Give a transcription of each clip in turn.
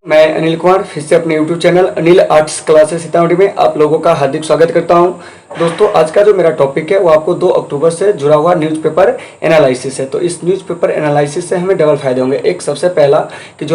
मैं अनिल कुमार फिर से अपने YouTube channel Anil arts classes Sitamarhi में आप लोगों का हार्दिक स्वागत करता हूं। दोस्तों, आज का जो मेरा टॉपिक है वो आपको 2 अक्टूबर से जुड़ा हुआ न्यूज़पेपर एनालिसिस है। तो इस न्यूज़पेपर एनालिसिस से हमें डबल फायदे होंगे। एक, सबसे पहला कि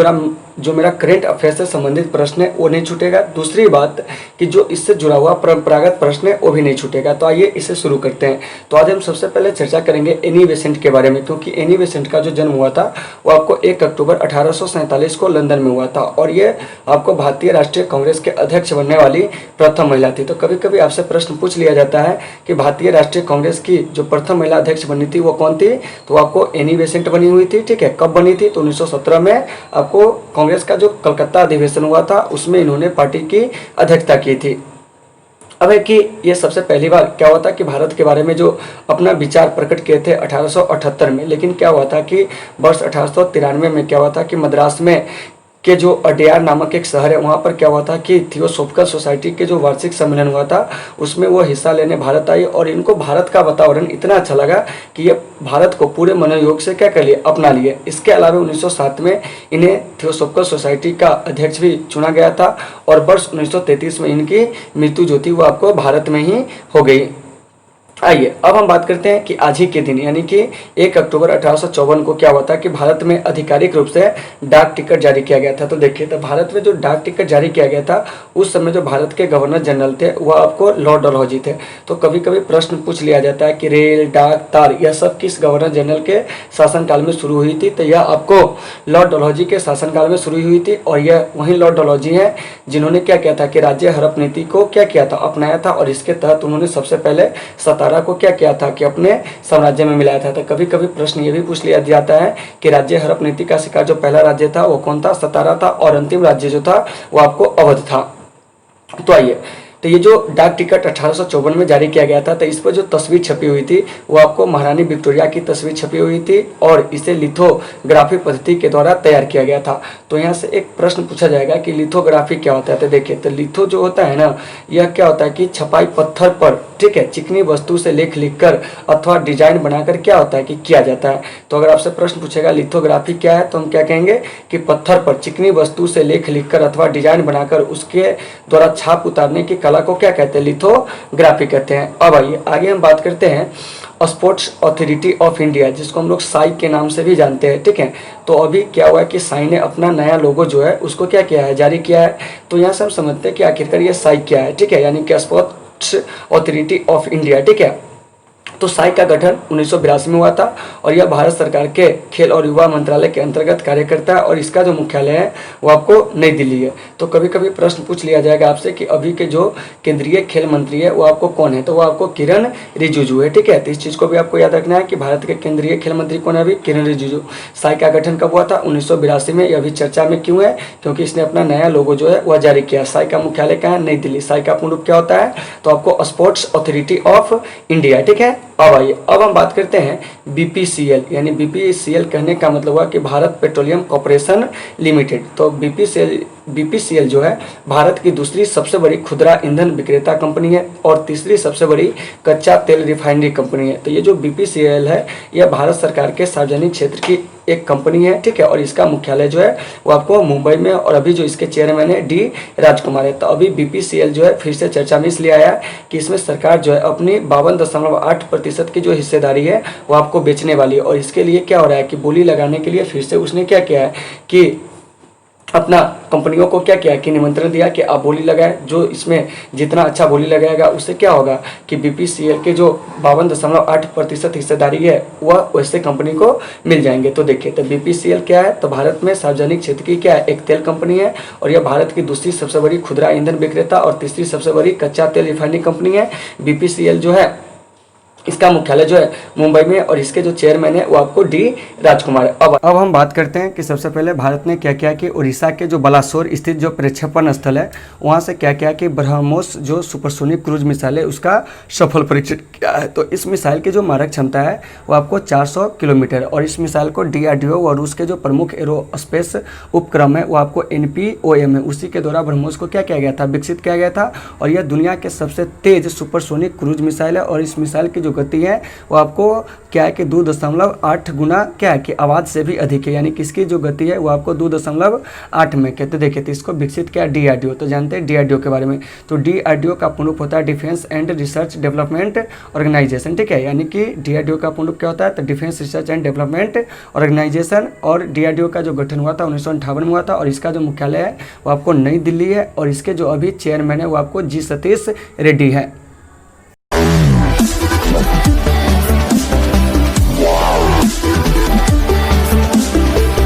जो मेरा करंट अफेयर से संबंधित प्रश्न है वो नहीं छूटेगा। दूसरी बात कि जो इससे जुड़ा हुआ परंपरागत प्रश्न है वो भी नहीं छूटेगा। तो आइए इसे शुरू करते हैं। तो आज हम सबसे पहले चर्चा करेंगे एनी बेसेंट के बारे में, क्योंकि एनी बेसेंट का जो जन्म हुआ था वो आपको 1 अक्टूबर 1847 को लंदन में हुआ था और ये आपको भारतीय राष्ट्रीय कांग्रेस के अध्यक्ष बनने वाली प्रथम महिला थी। तो कभी कभी आपसे प्रश्न पूछ लिया जाता है कि भारतीय राष्ट्रीय कांग्रेस की जो प्रथम महिला अध्यक्ष बनी थी वो कौन थी, तो आपको एनी बेसेंट बनी हुई थी। ठीक है, कब बनी थी? तो 1917 में आपको कांग्रेस का जो कलकत्ता अधिवेशन हुआ था उसमें इन्होंने पार्टी की अध्यक्षता की थी। अब है कि ये सबसे पहली बार क्या हुआ था कि भारत के बारे में जो अपना विचार प्रकट किए थे 1878 में, लेकिन क्या हुआ था कि वर्ष 1893 में क्या हुआ था कि मद्रास में के जो अडयार नामक एक शहर है वहाँ पर क्या हुआ था कि थियोसॉफिकल सोसाइटी के जो वार्षिक सम्मेलन हुआ था उसमें वो हिस्सा लेने भारत आई और इनको भारत का वातावरण इतना अच्छा लगा कि ये भारत को पूरे मनोयोग से क्या कर लिए, अपना लिए। इसके अलावा 1907 में इन्हें थियोसॉफिकल सोसाइटी का अध्यक्ष भी चुना गया था और वर्ष 1933 में इनकी मृत्यु जो थी वो आपको भारत में ही हो गई। आइए अब हम बात करते हैं कि आज ही के दिन यानी कि 1 अक्टूबर 1854 को क्या हुआ था कि भारत में आधिकारिक रूप से डाक टिकट जारी किया गया था। तो देखिए, तो भारत में जो डाक टिकट जारी किया गया था उस समय जो भारत के गवर्नर जनरल थे वह आपको लॉर्ड डलहौजी थे। तो कभी कभी प्रश्न पूछ लिया जाता है कि रेल, डाक, तार यह सब किस गवर्नर जनरल के शासनकाल में शुरू हुई थी, तो यह आपको लॉर्ड डलहौजी के शासनकाल में शुरू हुई थी और यह वही लॉर्ड डलहौजी हैं जिन्होंने क्या किया था कि राज्य हड़प नीति को क्या किया था, अपनाया था और इसके तहत उन्होंने सबसे पहले को क्या किया था कि अपने साम्राज्य में मिलाया था। तो कभी कभी प्रश्न ये भी पूछ लिया जाता है कि राज्य हड़प नीति का शिकार जो पहला राज्य था वो कौन था, सतारा था और अंतिम राज्य जो था वो आपको अवध था। तो आइए, तो ये जो डाक टिकट 1854 में जारी किया गया था तो इस पर जो तस्वीर छपी हुई थी वो आपको महारानी विक्टोरिया की तस्वीर छपी हुई थी और इसे लिथोग्राफी पद्धति के द्वारा तैयार किया गया था। तो यहाँ से एक प्रश्न पूछा जाएगा कि लिथोग्राफी क्या होता है। तो देखिए, तो लिथो जो होता है ना, यह क्या होता है कि छपाई पत्थर पर, ठीक है, चिकनी वस्तु से लेख लिखकर अथवा डिजाइन बनाकर क्या होता है कि किया जाता है। तो अगर आपसे प्रश्न पूछेगा लिथोग्राफी क्या है तो हम क्या कहेंगे कि पत्थर पर चिकनी वस्तु से लेख लिखकर अथवा डिजाइन बनाकर उसके द्वारा छाप उतारने की कला को क्या कहते हैं, लिथोग्राफी कहते हैं। अब आइए आगे हम बात करते हैं स्पोर्ट्स अथॉरिटी ऑफ इंडिया, जिसको हम लोग साई के नाम से भी जानते हैं। ठीक है, तो अभी क्या हुआ है कि साई ने अपना नया लोगो जो है उसको क्या किया है, जारी किया है। तो यहाँ से हम समझते हैं कि आखिरकार ये साई क्या है। ठीक है, यानी कि स्पोर्ट्स अथॉरिटी ऑफ इंडिया। ठीक है, तो साई का गठन 1982 में हुआ था और यह भारत सरकार के खेल और युवा मंत्रालय के अंतर्गत कार्य करता है और इसका जो मुख्यालय है वो आपको नई दिल्ली है। तो कभी कभी प्रश्न पूछ लिया जाएगा आपसे कि अभी के जो केंद्रीय खेल मंत्री है वो आपको कौन है, तो वो आपको किरण रिजिजू है। ठीक है, तो इस चीज़ को भी आपको याद रखना है कि भारत के केंद्रीय खेल मंत्री कौन है अभी, किरण रिजिजू। साई का गठन कब हुआ था, 1982 में। यह भी चर्चा में क्यों है, क्योंकि इसने अपना नया लोगो जो है वह जारी किया। साई का मुख्यालय कहाँ है, नई दिल्ली। साई का पूर्ण रूप क्या होता है, तो आपको स्पोर्ट्स अथॉरिटी ऑफ इंडिया। ठीक है, अब आइए अब हम बात करते हैं बीपीसीएल, यानी बीपीसीएल कहने का मतलब हुआ कि भारत पेट्रोलियम कॉर्पोरेशन लिमिटेड। तो बीपीसीएल जो है भारत की दूसरी सबसे बड़ी खुदरा ईंधन विक्रेता कंपनी है और तीसरी सबसे बड़ी कच्चा तेल रिफाइनरी कंपनी है। तो ये जो बीपीसीएल है यह भारत सरकार के सार्वजनिक क्षेत्र की एक कंपनी है। ठीक है, और इसका मुख्यालय जो है वो आपको मुंबई में और अभी जो इसके चेयरमैन है डी राजकुमार है। तो अभी बीपीसीएल जो है फिर से चर्चा में इसलिए आया कि इसमें सरकार जो है अपनी 52.8% की जो हिस्सेदारी है वो आपको बेचने वाली है और इसके लिए क्या हो रहा है कि बोली लगाने के लिए फिर से उसने क्या किया है कि अपना कंपनियों को क्या किया कि निमंत्रण दिया कि आप बोली लगाए। जो इसमें जितना अच्छा बोली लगाएगा उससे क्या होगा कि बीपीसीएल के जो 52.8% हिस्सेदारी है वह वैसे कंपनी को मिल जाएंगे। तो देखिए, तो बीपीसीएल क्या है, तो भारत में सार्वजनिक क्षेत्र की क्या है, एक तेल कंपनी है और यह भारत की दूसरी सबसे बड़ी खुदरा ईंधन विक्रेता और तीसरी सबसे बड़ी कच्चा तेल रिफाइनरी कंपनी है। बीपीसीएल जो है इसका मुख्यालय जो है मुंबई में और इसके जो चेयरमैन है वो आपको डी राजकुमार है। अब हम बात करते हैं कि सबसे पहले भारत ने क्या किया कि उड़ीसा के जो बालासोर स्थित जो प्रक्षेपण स्थल है वहाँ से क्या किया कि ब्रह्मोस जो सुपरसोनिक क्रूज मिसाइल है उसका सफल परीक्षण किया है। तो इस मिसाइल की जो मारक क्षमता है वो आपको 400 किलोमीटर और इस मिसाइल को डीआरडीओ और रूस के जो प्रमुख एरोस्पेस उपक्रम है वो आपको एनपीओएम है उसी के द्वारा ब्रह्मोस को क्या किया गया था, विकसित किया गया था और यह दुनिया के सबसे तेज सुपरसोनिक क्रूज मिसाइल है और इस मिसाइल की जो गति है वो आपको क्या है कि 2.8 गुना क्या है कि आवाज़ से भी अधिक है, यानी किसकी जो गति है वो आपको 2.8 में कहते देखिए। तो इसको विकसित किया DRDO। तो जानते हैं DRDO के बारे में। तो DRDO का पूर्ण रूप होता है defence and research development organisation, ठीक है। यानी कि DRDO का पूर्ण रूप क्या होता है, तो defence research and development organisation. और DRDO का जो गठन हुआ था 1958 में हुआ था, और इसका जो मुख्यालय है वो आपको नई दिल्ली है, और इसके जो अभी चेयरमैन है वो आपको G. सतीश रेड्डी है।